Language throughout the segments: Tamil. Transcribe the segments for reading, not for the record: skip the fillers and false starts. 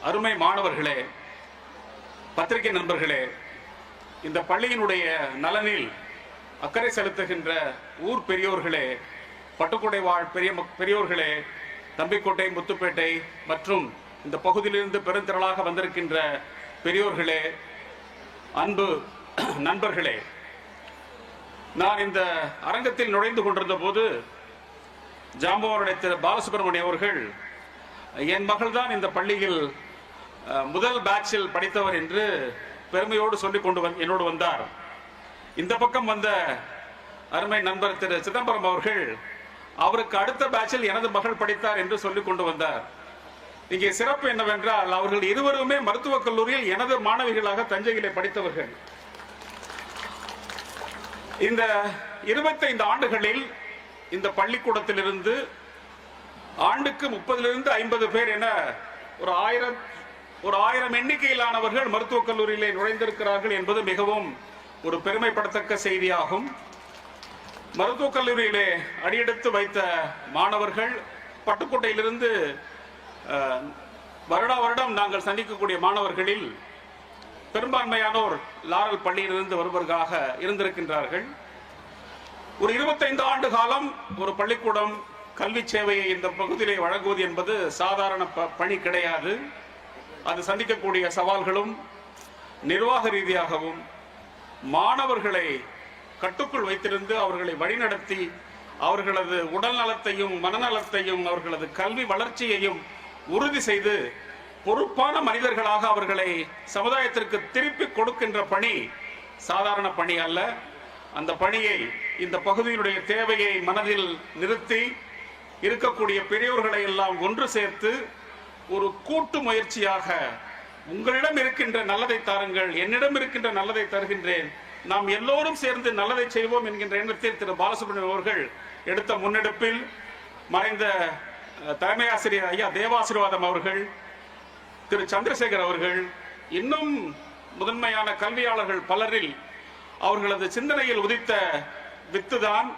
அருமை மாணவர்களே, பத்திரிகை நண்பர்களே, இந்த பள்ளியினுடைய நலனில் அக்கறை செலுத்துகின்ற ஊர் பெரியோர்களே, பட்டுக்கோட்டை வாழ் பெரியோர்களே, தம்பிக்கோட்டை, முத்துப்பேட்டை மற்றும் இந்த பகுதியிலிருந்து பெருந்திரளாக வந்திருக்கின்ற பெரியோர்களே, அன்பு நண்பர்களே, நான் இந்த அரங்கத்தில் நுழைந்து கொண்டிருந்த போது ஜாம்பவானுடைய திரு பாலசுப்ரமணியம் அவர்கள் என் மகள் தான் இந்த பள்ளியில் முதல் பேட்சில் படித்தவர் என்று பெருமையோடு சொல்லிக் கொண்டு என்னோடு வந்தார். இந்த பக்கம் வந்த அருமை நண்பர் திரு சிதம்பரம் அவர்கள் அவருக்கு அடுத்த பேட்சில் எனது மகள் படித்தார் என்று சொல்லிக் கொண்டு வந்தார். இங்கே சிறப்பு என்னவென்றால் அவர்கள் இருவருமே மருத்துவக் கல்லூரியில் எனது மாணவிகளாக தஞ்சையிலே படித்தவர்கள். இந்த 25 ஆண்டுகளில் இந்த பள்ளிக்கூடத்திலிருந்து ஆண்டுக்கு 30 to 50 பேர் என ஒரு 1000 எண்ணிக்கையிலானவர்கள் மருத்துவக் கல்லூரியிலே நுழைந்திருக்கிறார்கள் என்பது மிகவும் ஒரு பெருமைப்படத்தக்க செய்தியாகும். மருத்துவக் கல்லூரியிலே அடியெடுத்து வைத்த மாணவர்கள் பட்டுக்கோட்டையிலிருந்து வருடம் நாங்கள் சந்திக்கக்கூடிய மாணவர்களில் பெரும்பான்மையானோர் லாரல் பள்ளியிலிருந்து வருவதற்காக இருந்திருக்கின்றார்கள். ஒரு 25 ஆண்டு காலம் ஒரு பள்ளிக்கூடம் கல்வி சேவையை இந்த பகுதியிலே வழங்குவது என்பது சாதாரண பணி கிடையாது. அது சந்திக்கக்கூடிய சவால்களும் நிர்வாக ரீதியாகவும் மாணவர்களை கட்டுக்குள் வைத்திருந்து அவர்களை வழிநடத்தி அவர்களது உடல் நலத்தையும் மனநலத்தையும் அவர்களது கல்வி வளர்ச்சியையும் உறுதி செய்து பொறுப்பான மனிதர்களாக அவர்களை சமுதாயத்திற்கு திருப்பி கொடுக்கின்ற பணி சாதாரண பணி அல்ல. அந்த பணியை இந்த பகுதியினுடைய தேவையை மனதில் நிறுத்தி இருக்கக்கூடிய பெரியோர்களை எல்லாம் ஒன்று சேர்த்து ஒரு கூட்டு முயற்சியாக உங்களிடம் இருக்கின்ற நல்லதை தாருங்கள், என்னிடம் இருக்கின்ற நல்லதை தருகின்றேன், நாம் எல்லோரும் சேர்ந்து நல்லதை செய்வோம் என்கின்ற எண்ணத்தில் திரு பாலசுப்ரமணியம் அவர்கள் எடுத்த முன்னெடுப்பில் மறைந்த தலைமை ஆசிரியர் ஐயா தேவாசீர்வாதம் அவர்கள், திரு சந்திரசேகர் அவர்கள், இன்னும் முதன்மையான கல்வியாளர்கள் பலரில் அவர்களது சிந்தனையில் உதித்த வித்துதான்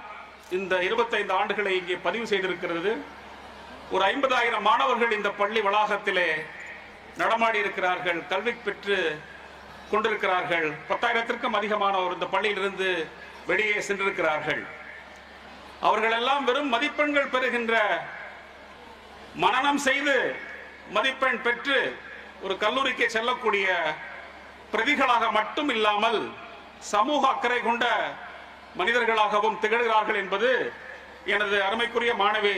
இந்த 25 ஆண்டுகளை இங்கே பதிவு செய்திருக்கிறது. ஒரு 50,000 மாணவர்கள் இந்த பள்ளி வளாகத்திலே நடமாடி இருக்கிறார்கள், கல்வி பெற்று கொண்டிருக்கிறார்கள். 10,000க்கும் அதிகமானோர் இந்த பள்ளியிலிருந்து வெளியே சென்றிருக்கிறார்கள். அவர்கள் எல்லாம் வெறும் மதிப்பெண்கள் பெறுகின்ற மனனம் செய்து மதிப்பெண் பெற்று ஒரு கல்லூரிக்கு செல்லக்கூடிய பிரதிகளாக மட்டும் இல்லாமல் சமூக அக்கறை கொண்ட மனிதர்களாகவும் திகழ்கிறார்கள் என்பது எனது அருமைக்குரிய மாணவி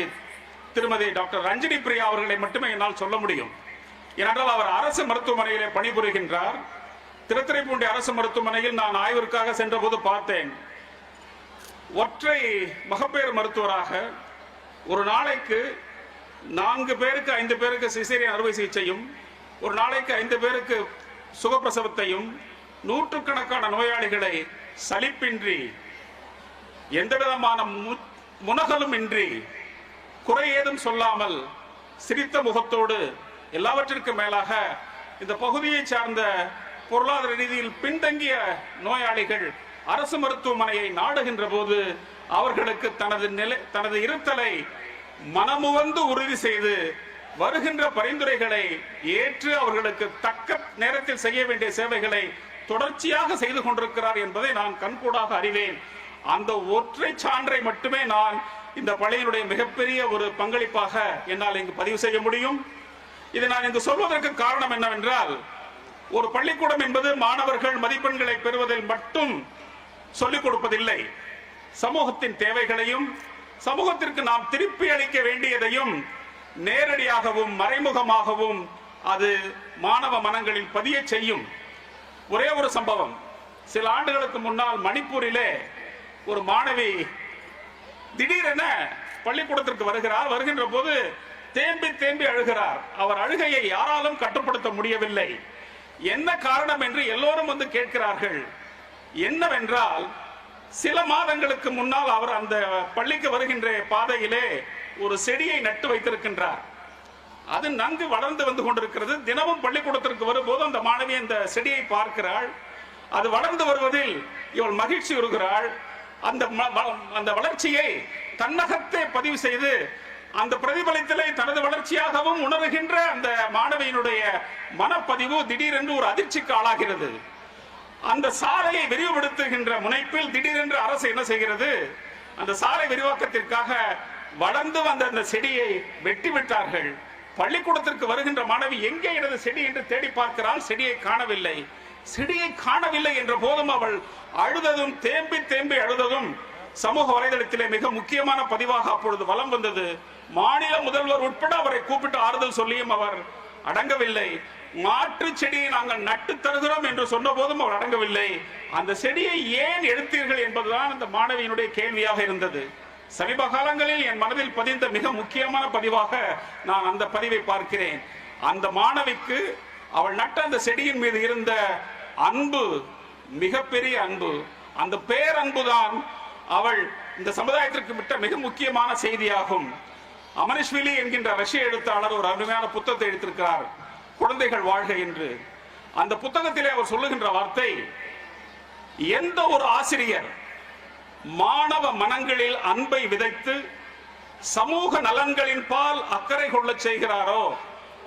திருமதி டாக்டர் ரஞ்சினி பிரியா அவர்களை மட்டுமே என்னால் சொல்ல முடியும். ஏனென்றால் அவர் அரசு மருத்துவமனையிலே பணிபுரிகின்றார். திருத்துறைப்பூண்டி அரசு மருத்துவமனையில் நான் ஆய்விற்காக சென்ற போது பார்த்தேன். ஒற்றை மகப்பேறு மருத்துவராக ஒரு நாளைக்கு 4 பேருக்கு 5 பேருக்கு சிசேரியன் அறுவை சிகிச்சையும், ஒரு நாளைக்கு 5 பேருக்கு சுகப்பிரசவத்தையும், நூற்றுக்கணக்கான நோயாளிகளை சலிப்பின்றி எந்த விதமான முனகலும் இன்றி குறை ஏதும் சொல்லாமல் சிரித்த முகத்தோடு எல்லாவற்றிற்கும் மேலாக இந்த பகுதியை சார்ந்த பொருளாதார ரீதியில் பின்தங்கிய நோயாளிகள் அரசு மருத்துவமனையை நாடுகின்ற போது அவர்களுக்கு தனது இருத்தலை மனமுவந்து உறுதி செய்து வருகின்ற பரிந்துரைகளை ஏற்று அவர்களுக்கு தக்க நேரத்தில் செய்ய வேண்டிய சேவைகளை தொடர்ச்சியாக செய்து கொண்டிருக்கிறார் என்பதை நான் கண்கூடாக அறிவேன். அந்த ஒற்றை சான்றை மட்டுமே நான் இந்த பள்ளியினுடைய மிகப்பெரிய ஒரு பங்களிப்பாக என்னால் இங்கு பதிவு செய்ய முடியும். இதை நான் இங்கு சொல்வதற்கு காரணம் என்னவென்றால், ஒரு பள்ளிக்கூடம் என்பது மாணவர்கள் மதிப்பெண்களை பெறுவதில் மட்டும் சொல்லிக் கொடுப்பதில்லை. சமூகத்தின் தேவைகளையும் சமூகத்திற்கு நாம் திருப்பி அளிக்க வேண்டியதையும் நேரடியாகவும் மறைமுகமாகவும் அது மாணவ மனங்களில் பதிய செய்யும். ஒரே ஒரு சம்பவம், சில ஆண்டுகளுக்கு முன்னால் மணிப்பூரிலே ஒரு மாணவி திடீரென பள்ளிக்கூடத்திற்கு வருகின்ற போது தேம்பி அழுகிறார். அவர் அழுகையை யாராலும் கட்டுப்படுத்த முடியவில்லை. என்ன காரணம் என்று எல்லோரும் வந்து கேட்கிறார்கள். என்னவென்றால், சில மாதங்களுக்கு முன்னால் அவர் அந்த பள்ளிக்கு வருகின்ற பாதையிலே ஒரு செடியை நட்டு வைத்திருக்கின்றார். அது நன்கு வளர்ந்து வந்து கொண்டிருக்கிறது. தினமும் பள்ளிக்கூடத்திற்கு வரும்போது அந்த மாணவி அந்த செடியை பார்க்கிறாள். அது வளர்ந்து வருவதில் இவள் மகிழ்ச்சி உறுகிறாள். அந்த வளர்ச்சியை தன்னகத்தே பதிவு செய்து அந்த பிரதிபலித்தலை தனது வளர்ச்சியாகவும் உணர்கின்ற அந்த மாணவியினுடைய மனப்பதிவு திடீரென்று ஒரு அதிர்ச்சிக்கு ஆளாகிறது. அந்த சாலையை விரிவுபடுத்துகின்ற முனைப்பில் திடீரென்று அரசு என்ன செய்கிறது, அந்த சாலை விரிவாக்கத்திற்காக வளர்ந்து வந்த அந்த செடியை வெட்டி விட்டார்கள். பள்ளிக்கூடத்திற்கு வருகின்ற மாணவி எங்கே எனது செடி என்று தேடி பார்க்கிறாள், செடியை காணவில்லை. செடியை காணவில்லை என்ற போதும் அவள் அழுததும் தேம்பி தேம்பி அழுததும் சமூக வலைதளத்திலே மிக முக்கியமான பதிவாக அப்பொழுது வலம் வந்தது. மாநில முதல்வர் உட்பட அவரை கூப்பிட்டு ஆறுதல் சொல்லியும் அவர் அடங்கவில்லை. மாற்று செடியை நாங்கள் நட்டு தருகிறோம் என்று சொன்ன போதும் அவர் அடங்கவில்லை. அந்த செடியை ஏன் எடுத்தீர்கள் என்பதுதான் அந்த மாணவியினுடைய கேள்வியாக இருந்தது. சமீப காலங்களில் என் மனதில் பதிந்த மிக முக்கியமான பதிவாக நான் அந்த பதிவை பார்க்கிறேன். அந்த மாணவிக்கு அவள் நட்ட அந்த செடியின் மீது இருந்த அன்பு, மிகப்பெரிய அன்பு. அந்த பேரன்புதான் அவள் இந்த சமுதாயத்திற்கு விட்ட மிக முக்கியமான செய்தியாகும். அமனிஷ்விலி என்கின்ற ரஷ்ய எழுத்தாளர் ஒரு அருமையான புத்தகத்தை எடுத்திருக்கிறார், குழந்தைகள் வாழ்க என்று. அந்த புத்தகத்திலே அவர் சொல்லுகின்ற வார்த்தை, எந்த ஒரு ஆசிரியர் மாணவ மனங்களில் அன்பை விதைத்து சமூக நலன்களின் பால் அக்கறை கொள்ள செய்கிறாரோ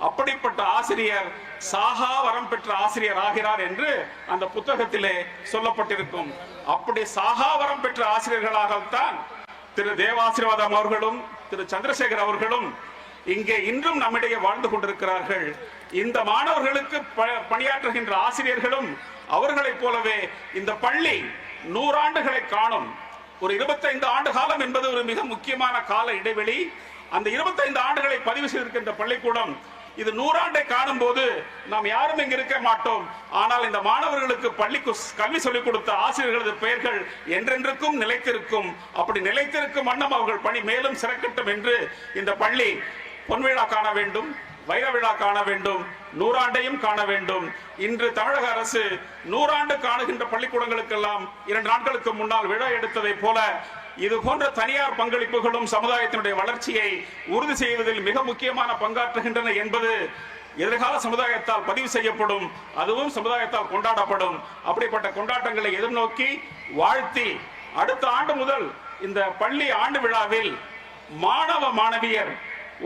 அப்படிப்பட்ட ஆசிரியர் சாகா வரம் பெற்ற ஆசிரியர் ஆகிறார் என்று அந்த புத்தகத்திலே சொல்லப்பட்டிருக்கும். அப்படி சாகா வரம் பெற்ற ஆசிரியர்களாகத்தான் திரு தேவாசீர்வாதம் அவர்களும் திரு சந்திரசேகர் அவர்களும் இங்கே இன்றும் நம்மிடையே வாழ்ந்து கொண்டிருக்கிறார்கள். இந்த மாணவர்களுக்கு பணியாற்றுகின்ற ஆசிரியர்களும் அவர்களைப் போலவே இந்த பள்ளி 100 ஆண்டுகளை காணும். ஒரு 25 ஆண்டு காலம் என்பது ஒரு மிக முக்கியமான கால இடைவெளி. அந்த 25 ஆண்டுகளை பதிவு செய்திருக்கின்ற பள்ளிக்கூடம் இது 100 ஆண்டை காணும் போது நாம் யாரும் இங்கு இருக்க மாட்டோம். ஆனால் இந்த மாணவர்களுக்கு பள்ளிக்கு கல்வி சொல்லிக் கொடுத்த ஆசிரியர்களது பெயர்கள் என்றென்றுக்கும் நிலைத்திருக்கும். அப்படி நிலைத்திருக்கும் வண்ணம் அவர்கள் பணி மேலும் சிறக்கட்டும் என்று இந்த பள்ளி பொன்விழா காண வேண்டும், வைர விழா காண வேண்டும், 100 ஆண்டையும் காண வேண்டும். இன்று தமிழக அரசு 100 ஆண்டு காணுகின்ற பள்ளிக்கூடங்களுக்கெல்லாம் 2 நாட்களுக்கு முன்னால் விழா எடுத்ததை போல இது போன்ற தனியார் பங்களிப்புகளும் சமுதாயத்தினுடைய வளர்ச்சியை உறுதி செய்வதில் மிக முக்கியமான பங்காற்றுகின்றன என்பது எதிர்கால சமுதாயத்தால் பதிவு செய்யப்படும், அதுவும் சமுதாயத்தால் கொண்டாடப்படும். அப்படிப்பட்ட கொண்டாட்டங்களை எதிர்நோக்கி வாழ்த்தி அடுத்த ஆண்டு முதல் இந்த பள்ளி ஆண்டு விழாவில் மாணவ மாணவியர்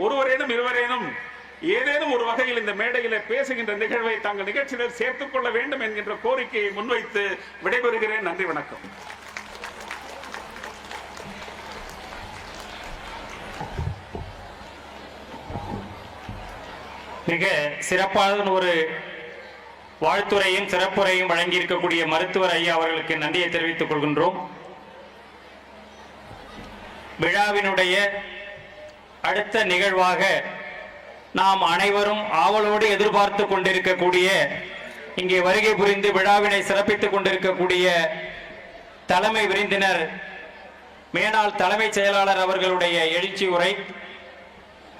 ஒருவரேனும் இருவரேனும் ஏதேனும் ஒரு வகையில் இந்த மேடையில பேசுகின்ற நிகழ்வை தாங்கள் நிகழ்ச்சியில் சேர்த்துக் கொள்ள வேண்டும் என்கின்ற கோரிக்கையை முன்வைத்து விடைபெறுகிறேன். நன்றி, வணக்கம். மிக சிறப்பான ஒரு வாழ்த்துரையும் சிறப்புரையும் வழங்கி இருக்கக்கூடிய மருத்துவர் ஐயா அவர்களுக்கு நன்றியை தெரிவித்துக் கொள்கின்றோம். விழாவினுடைய அடுத்த நிகழ்வாக நாம் அனைவரும் ஆவலோடு எதிர்பார்த்து கொண்டிருக்கக்கூடிய, இங்கே வருகை புரிந்து விழாவினை சிறப்பித்துக் கொண்டிருக்கக்கூடிய தலைமை விருந்தினர் மேனாள் தலைமைச் செயலாளர் அவர்களுடைய எழுச்சி உரை.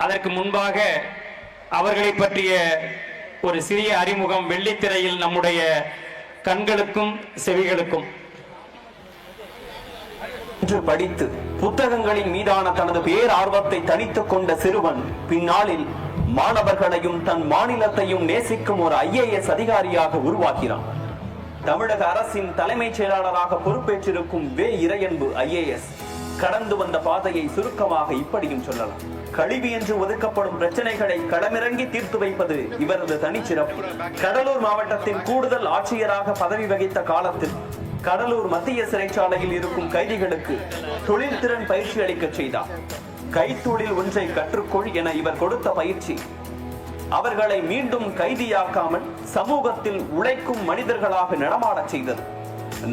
அதற்கு முன்பாக அவர்களை பற்றிய ஒரு சிறிய அறிமுகம் வெள்ளித்திரையில் நம்முடைய கண்களுக்கும் செவிகளுக்கும். படித்து புத்தகங்களின் மீதான தனது பேரார்வத்தை தனித்துக் கொண்ட சிறுவன் பின்னாளில் மாணவர்களையும் தன் மாநிலத்தையும் நேசிக்கும் ஒரு IAS அதிகாரியாக உருவாகிறான். தமிழக அரசின் தலைமைச் செயலாளராக பொறுப்பேற்றிருக்கும் வே. இறையன்பு IAS கடந்து வந்த பாதையை சுருக்கமாக இப்படியும் சொல்லலாம். கழிவு என்று ஒதுக்கப்படும் பிரச்சனைகளை களமிறங்கி தீர்த்து வைப்பது இவரது தனிச்சிறப்பு. கடலூர் மாவட்டத்தின் கூடுதல் ஆட்சியராக பதவி வகித்த காலத்தில் கடலூர் மத்திய சிறைச்சாலையில் இருக்கும் கைதிகளுக்கு தொழில்திறன் பயிற்சி அளிக்க செய்தார். கைத்தொழில் ஒன்றை கற்றுக்கொள் என இவர் கொடுத்த பயிற்சி அவர்களை மீண்டும் கைதியாக்காமல் சமூகத்தில் உழைக்கும் மனிதர்களாக நடமாடச் செய்தது.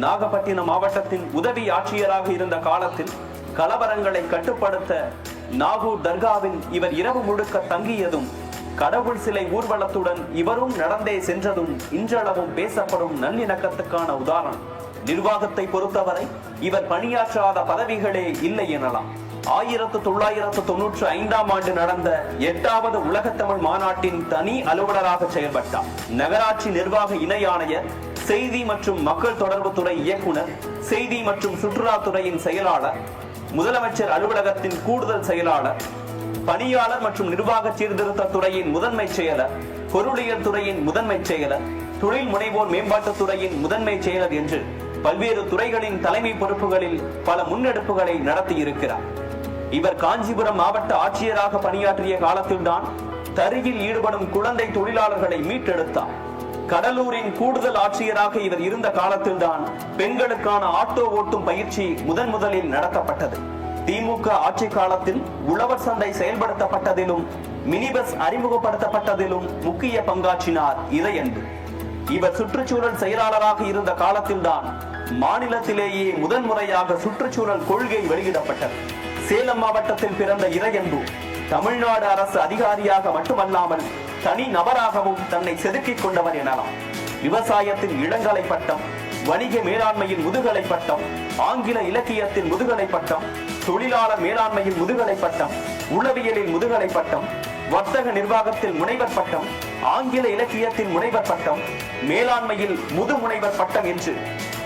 நாகப்பட்டினம் மாவட்டத்தின் உதவி ஆட்சியராக இருந்த காலத்தில் கலவரங்களை கட்டுப்படுத்த நாகூர் தர்காவில் இவர் இரவு முழுக்க தங்கியதும், கடவுள் சிலை ஊர்வலத்துடன் இவரும் நடந்தே சென்றதும் இன்றளவும் பேசப்படும் நல்லிணக்கத்துக்கான உதாரணம். நிர்வாகத்தை பொறுத்தவரை இவர் பணியாற்றாத பதவிகளே இல்லை எனலாம். 1995ஆம் ஆண்டு நடந்த 8வது உலகத்தமிழ் மாநாட்டின் தனி அலுவலராக செயல்பட்டார். நகராட்சி நிர்வாக இணை ஆணையர், செய்தி மற்றும் மக்கள் தொடர்பு துறை இயக்குனர், செய்தி மற்றும் சுற்றுலாத்துறையின் செயலாளர், முதலமைச்சர் அலுவலகத்தின் கூடுதல் செயலாளர், பணியாளர் மற்றும் நிர்வாக சீர்திருத்த துறையின் முதன்மை செயலர், பொருளியல் துறையின் முதன்மை செயலர், தொழில் முனைவோர் மேம்பாட்டுத் துறையின் முதன்மை செயலர் என்று பல்வேறு துறைகளின் தலைமை பொறுப்புகளில் பல முன்னெடுப்புகளை நடத்தி இருக்கிறார். இவர் காஞ்சிபுரம் மாவட்ட ஆட்சியராக பணியாற்றிய காலத்தில்தான் தறியில் ஈடுபடும் குழந்தை தொழிலாளர்களை மீட்டெடுத்தார். கடலூரின் கூடுதல் ஆட்சியராக இவர் இருந்த காலத்தில்தான் பெண்களுக்கான ஆட்டோ ஓட்டும் பயிற்சி முதலில் நடத்தப்பட்டது. திமுக ஆட்சி காலத்தில் உழவர் சந்தை செயல்படுத்தப்பட்டதிலும் மினி பஸ் அறிமுகப்படுத்தப்பட்டதிலும் முக்கிய பங்காற்றினார் இறையன்பு. இவர் சுற்றுச்சூழல் செயலாளராக இருந்த காலத்தில்தான் மாநிலத்திலேயே முதன்முறையாக சுற்றுச்சூழல் கொள்கை வெளியிடப்பட்டது. சேலம் மாவட்டத்தில் பிறந்த இறையன்பு தமிழ்நாடு அரசு அதிகாரியாக மட்டுமல்லாமல் தனி நபராகவும் தன்னை செதுக்கிக் கொண்டவர் எனலாம். விவசாயத்தில் இளங்கலை பட்டம், வணிக மேலாண்மையில் முதுகலை பட்டம், ஆங்கில இலக்கியத்தில் முதுகலை பட்டம், தொழிலாளர் மேலாண்மையில் முதுகலை பட்டம், உளவியலில் முதுகலை பட்டம், வர்த்தக நிர்வாகத்தில் முனைவர் பட்டம், ஆங்கில இலக்கியத்தில் முனைவர் பட்டம், மேலாண்மையில் முதுமுனைவர் பட்டம் என்று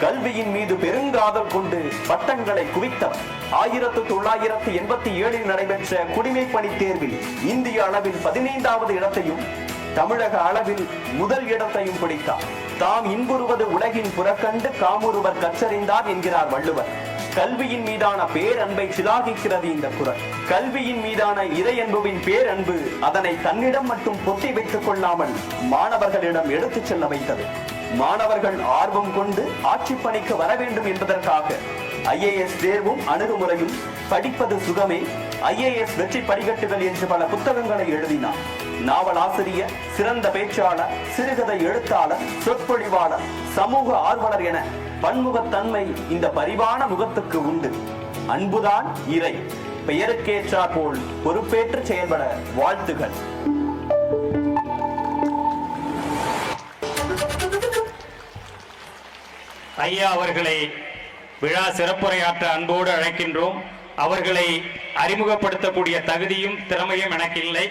கல்வியின் மீது பெருங்காதல் கொண்டு பட்டங்களை குவித்தவர். 1987 நடைபெற்ற குடிமைப்பணி தேர்வில் இந்திய அளவில் 15வது இடத்தையும் தமிழக அளவில் முதல் இடத்தையும் பிடித்தார். தாம் இன்புறுவது உலகின் புறக்கண்டு காமுறுவர் கற்றறிந்தார் என்கிறார் வள்ளுவர். கல்வியின் மீதான பேரன்பை சிலாகிக்கிறது இந்த குறள். கல்வியின் மீதான இறையன்புவின் பேரன்பு அதனை தன்னிடம் மட்டும் பொத்தி வைத்துக் கொள்ளாமல் மாணவர்களிடம் எடுத்துச் செல்ல வைத்தது. மாணவர்கள் ஆர்வம் கொண்டு ஆட்சி பணிக்கு வர வேண்டும் என்பதற்காக IAS தேர்வும் அணுகுமுறையும், படிப்பது சுகமே, IAS வெற்றி படிக்கட்டுகள் என்று பல புத்தகங்களை எழுதினார். நாவலாசிரியர், சிறந்த பேச்சாளர், சிறுகதை எழுத்தாளர், சொற்பொழிவாளர், சமூக ஆர்வலர் என பன்முகத்தன்மை இந்த பரிவான முகத்துக்கு உண்டு. அன்புதான் இறை. பெயருக்கேற்றாற் போல் பொறுப்பேற்று செயல்பட வாழ்த்துகள். ஐயா அவர்களை விழா சிறப்புரையாற்ற அன்போடு அழைக்கின்றோம். அவர்களை அறிமுகப்படுத்தக்கூடிய தகுதியும் திறமையும் எனக்கு இல்லை.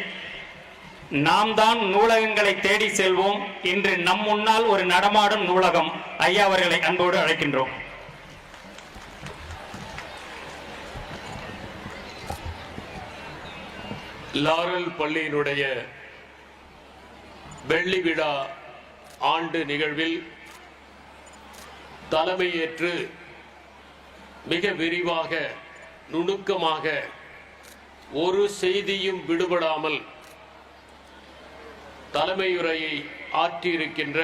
நாம் தான் நூலகங்களை தேடி செல்வோம். இன்று நம் முன்னால் ஒரு நடமாடும் நூலகம். ஐயா அவர்களை அன்போடு அழைக்கின்றோம். லாரல் பள்ளியினுடைய வெள்ளி விழா ஆண்டு நிகழ்வில் தலைமையேற்று மிக விரிவாக நுணுக்கமாக ஒரு செய்தியும் விடுபடாமல் தலைமையுரையை ஆற்றியிருக்கின்ற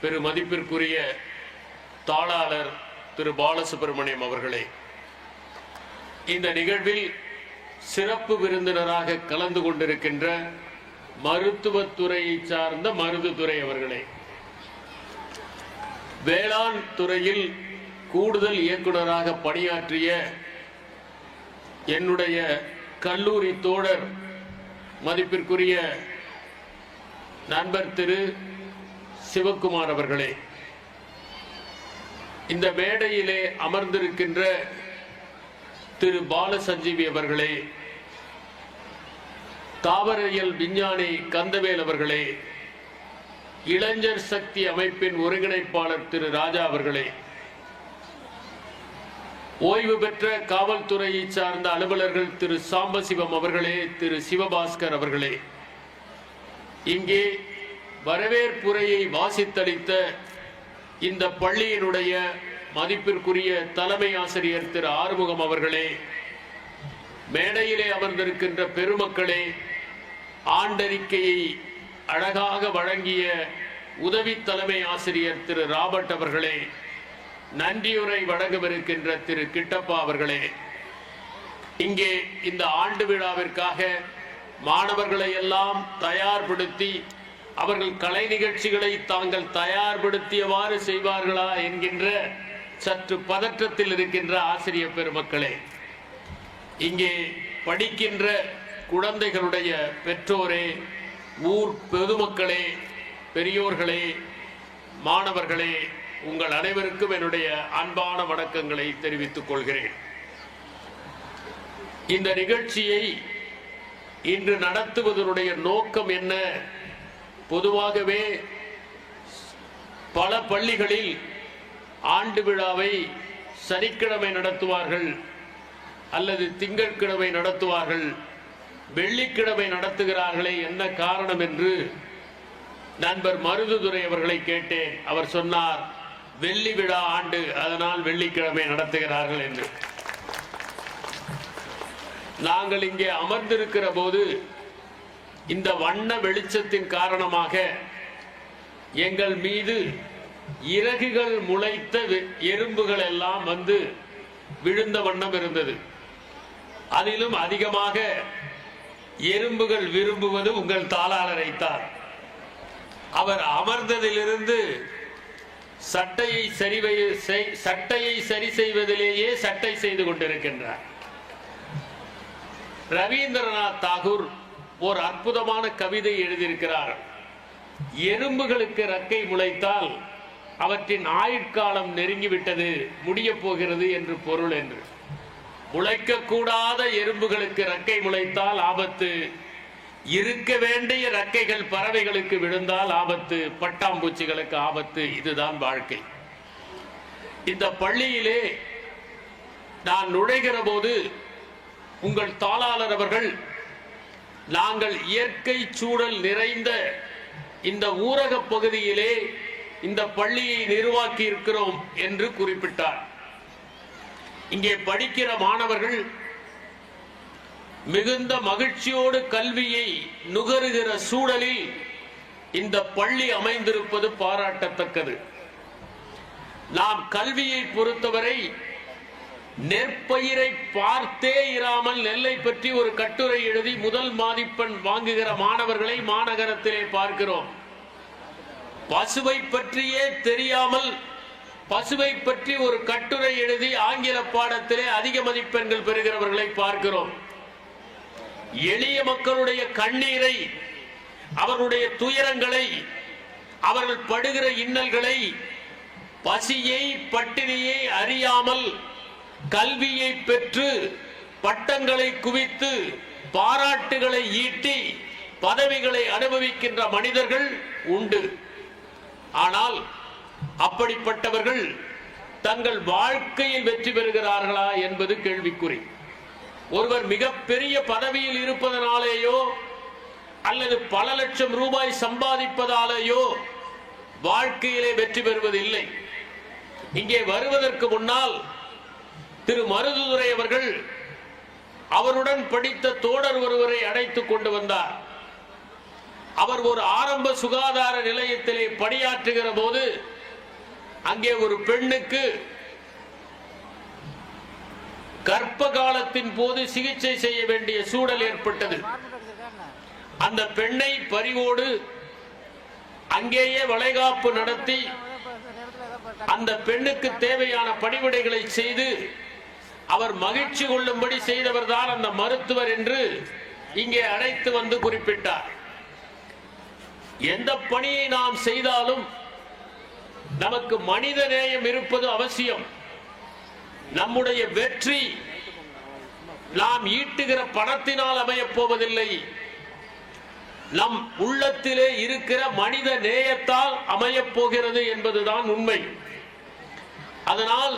பெரு மதிப்பிற்குரிய தாளாளர் திரு பாலசுப்ரமணியம் அவர்களே, இந்த நிகழ்வில் சிறப்பு விருந்தினராக கலந்து கொண்டிருக்கின்ற மருத்துவத்துறையை சார்ந்த மருதுதுறை அவர்களே, வேளாண் துறையில் கூடுதல் இயக்குநராக பணியாற்றிய என்னுடைய கல்லூரி தோழர் மதிப்பிற்குரிய நண்பர் திரு சிவக்குமார் அவர்களே, இந்த மேடையிலே அமர்ந்திருக்கின்ற திரு பாலசஞ்சீவி அவர்களே, தாவரவியல் விஞ்ஞானி கந்தவேல் அவர்களே, இளைஞர் சக்தி அமைப்பின் ஒருங்கிணைப்பாளர் திரு ராஜா அவர்களே, ஓய்வு பெற்ற காவல்துறையை சார்ந்த அலுவலர்கள் திரு சாம்பசிவம் அவர்களே, திரு சிவபாஸ்கர் அவர்களே, இங்கே வரவேற்புரையை வாசித்தளித்த இந்த பள்ளியினுடைய மதிப்பிற்குரிய தலைமை ஆசிரியர் திரு ஆறுமுகம் அவர்களே, மேடையிலே அமர்ந்திருக்கின்ற பெருமக்களே, ஆண்டறிக்கையை அழகாக வழங்கிய உதவி தலைமை ஆசிரியர் திரு ராபர்ட் அவர்களே, நன்றியுரை வழங்கவிருக்கின்ற திரு கிட்டப்பா அவர்களே, இங்கே இந்த ஆண்டு விழாவிற்காக மாணவர்களை எல்லாம் தயார்படுத்தி அவர்கள் கலை நிகழ்ச்சிகளை தாங்கள் தயார்படுத்தியவாறு செய்வார்களா என்கின்ற சற்று பதற்றத்தில் இருக்கின்ற ஆசிரியர் பெருமக்களே, இங்கே படிக்கின்ற குழந்தைகளுடைய பெற்றோரே, ஊர் பொதுமக்களே, பெரியோர்களே, மாணவர்களே, உங்கள் அனைவருக்கும் என்னுடைய அன்பான வணக்கங்களை தெரிவித்துக் கொள்கிறேன். இந்த நிகழ்ச்சியை இன்று நடத்துவதனுடைய நோக்கம் என்ன? பொதுவாகவே பல பள்ளிகளில் ஆண்டு விழாவை சனிக்கிழமை நடத்துவார்கள் அல்லது திங்கட்கிழமை நடத்துவார்கள், வெள்ளிக்கிழமை நடத்துகிறார்களே, என்ன காரணம் என்று நண்பர் மருதுதுரை அவர்களை கேட்டேன். அவர் சொன்னார், வெள்ளி விழா ஆண்டு, அதனால் வெள்ளிக்கிழமை நடத்துகிறார்கள் என்று. நாங்கள் இங்கே அமர்ந்திருக்கிற போது இந்த வண்ண வெளிச்சத்தின் காரணமாக எங்கள் மீது இறகுகள் முளைத்த எறும்புகள் எல்லாம் வந்து விழுந்த வண்ணம் இருந்தது. அதிலும் அதிகமாக எறும்புகள் விரும்புவது உங்கள் தாளாளரைத்தான். அவர் அமர்ந்ததிலிருந்து சட்டையை சரி செய்வதிலேயே சட்டை செய்து கொண்டிருக்கின்றார். ரவீந்திரநாத் தாகூர் ஒரு அற்புதமான கவிதை எழுதியிருக்கிறார். எறும்புகளுக்கு ரெக்கை முளைத்தால் அவற்றின் ஆயுட்காலம் நெருங்கிவிட்டது, முடிய போகிறது என்று பொருள் என்று. முளைக்கக்கூடாத எறும்புகளுக்கு ரெக்கை முளைத்தால் ஆபத்து, இருக்க வேண்டிய ரெக்கைகள் பறவைகளுக்கு விழுந்தால் ஆபத்து, பட்டாம்பூச்சிகளுக்கு ஆபத்து. இதுதான் வாழ்க்கை. இந்த பள்ளியிலே நான் நுழைகிற போது உங்கள் தாளாளர் அவர்கள் நாங்கள் இயற்கை சூழல் நிறைந்த இந்த ஊரக பகுதியிலே இந்த பள்ளியை நிர்வாகி இருக்கிறோம் என்று குறிப்பிட்டார். இங்கே படிக்கிற மாணவர்கள் மிகுந்த மகிழ்ச்சியோடு கல்வியை நுகருகிற சூழலில் இந்த பள்ளி அமைந்திருப்பது பாராட்டத்தக்கது. நாம் கல்வியை பொறுத்தவரை நெற்பயிரை பார்த்தே இராமல் நெல்லை பற்றி ஒரு கட்டுரை எழுதி முதல் மதிப்பெண் வாங்குகிற மாணவர்களை மாநகரத்திலே பார்க்கிறோம். பசுவை பற்றியே தெரியாமல் பசுவை பற்றி ஒரு கட்டுரை எழுதி ஆங்கில பாடத்திலே அதிக மதிப்பெண்கள் பெறுகிறவர்களை பார்க்கிறோம். எளிய மக்களுடைய கண்ணீரை, அவர்களுடைய துயரங்களை, அவர்கள் படுகிற இன்னல்களை, பசியை பட்டினியை அறியாமல் கல்வியை பெற்று பட்டங்களை குவித்து பாராட்டுகளை ஈட்டி பதவிகளை அனுபவிக்கின்ற மனிதர்கள் உண்டு. ஆனால் அப்படிப்பட்டவர்கள் தங்கள் வாழ்க்கையில் வெற்றி பெறுகிறார்களா என்பது கேள்விக்குறி. ஒருவர் மிகப்பெரிய பதவியில் இருப்பதனாலேயோ அல்லது பல லட்சம் ரூபாய் சம்பாதிப்பதாலேயோ வாழ்க்கையிலே வெற்றி பெறுவதில்லை. இங்கே வருவதற்கு முன்னால் திரு மருதுதுரை அவர்கள் அவருடன் படித்த தோழர் ஒருவரை அழைத்துக் கொண்டு வந்தார். அவர் ஒரு ஆரம்ப சுகாதார நிலையத்திலே பணியாற்றுகிற போது அங்கே ஒரு பெண்ணுக்கு கர்ப்ப காலத்தின் போது சிகிச்சை செய்ய வேண்டிய சூழல் ஏற்பட்டது. அந்த பெண்ணை பரிவோடு அங்கேயே வளைகாப்பு நடத்தி அந்த பெண்ணுக்கு தேவையான பணிவிடைகளை செய்து அவர் மகிழ்ச்சி கொள்ளும்படி செய்தவர் தான் அந்த மருத்துவர் என்று இங்கே அழைத்து வந்து குறிப்பிட்டார். எந்த பணியை நாம் செய்தாலும் நமக்கு மனித நேயம் இருப்பது அவசியம். நம்முடைய வெற்றி நாம் ஈட்டுகிற பணத்தினால் அமையப் போவதில்லை, நம் உள்ளத்திலே இருக்கிற மனித நேயத்தால் அமையப் போகிறது என்பதுதான் உண்மை. அதனால்